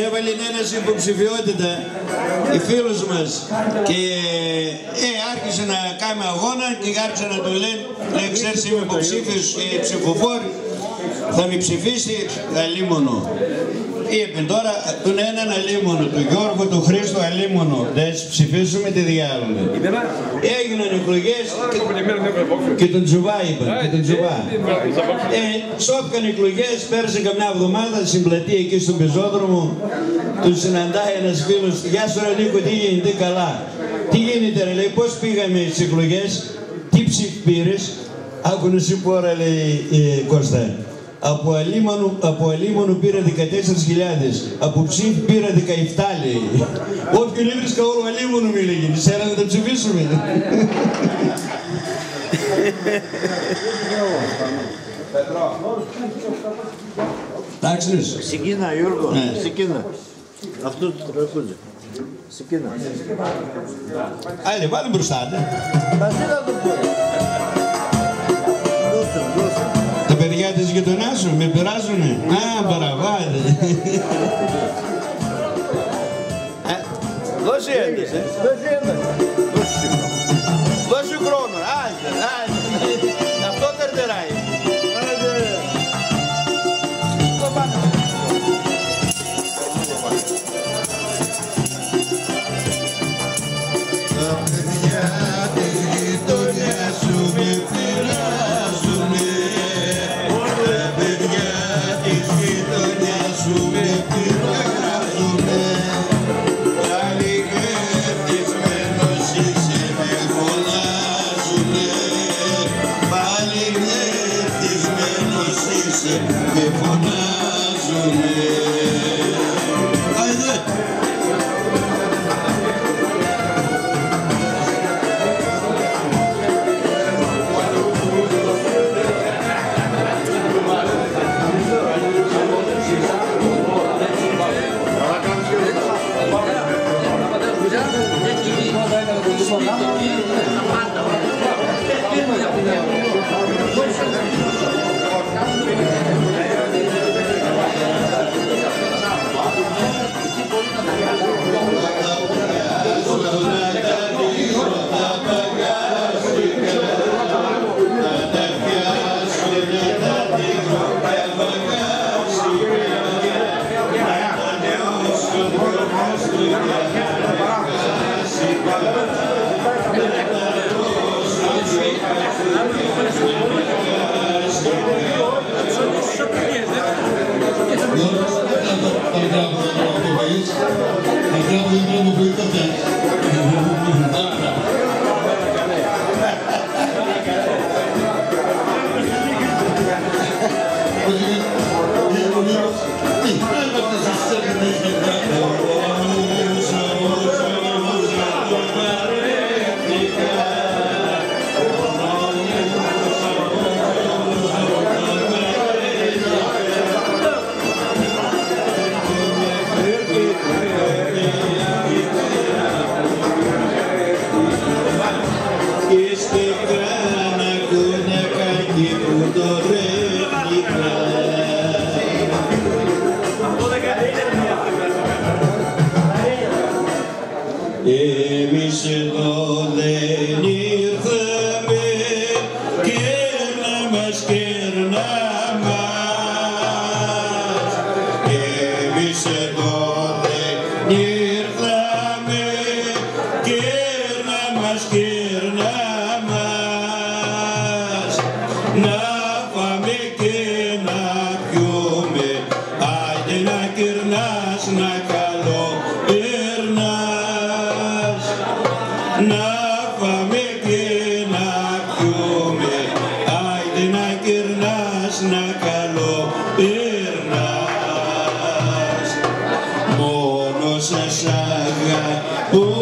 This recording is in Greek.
έβαλε ένας υποψηφιότητα οι φίλους μας και άρχισε να κάνει αγώνα και άρχισε να του λένε, ξέρεις είμαι υποψήφιος και ψηφοφόρη, θα με ψηφίσει αλίμονο. Είπε τώρα τον έναν αλίμονο, τον Γιώργο, τον Χρήστο αλίμονο, δεν ψηφίσουμε τη διάλογο. Έγιναν εκλογές και τον Τζουβά είπαν, και τον Τζουβά. Σώθηκαν εκλογές, πέρασε καμιά εβδομάδα στην πλατεία εκεί στον πεζόδρομο, του συναντάει ένας φίλος, γεια σου ρε Νίκο, τι γίνεται, καλά. Τι γίνεται ρε, λέει, πώς πήγαμε στις εκλογές, τι ψηφ πήρες, άκου να σου πω ρε, λέει Κώστα. Από αλίμονο πήρα 14.000, από ψήφ πήρα 17, λέει. Όποιον έβρισκα όλο αλίμονο μου έλεγε, σέρα να τα ψηφίσουμε. Εντάξει. Συγκίνα Γιώργο, συγκίνα. Αυτό το τραγούδι. Συγκίνα. Άιντε, βάλε μπροστά, ναι. Μαζί να το πω. Δώσε. Τα παιδιά της γειτονιάς σου με πειράζουνε. Α, παραβάτε. Δώσε έντες, Δώσε χρόνο, άντε. Αυτό καρτεράει. Τα παιδιά της γειτονιάς σου με πειράζουνε. Τα παιδιά της γειτονιάς σου με πειράζουνε. Πάλι μευτισμένος είσαι με φωνάζουνε. Πάλι μευτισμένος είσαι με φωνάζουνε. Άιντε! Εμείς εδώ δεν ήρθαμε και να μας κερνά μας. Εμείς εδώ δεν ήρθαμε και να μας κερνά μας. Να πάμε και να πιούμε, άιντε να κερνάς, να καλό περνάς. Να πάμε και να πιούμε, άιντε να κερνάς, να καλό περνάς. Μόνο σας αγαπώ.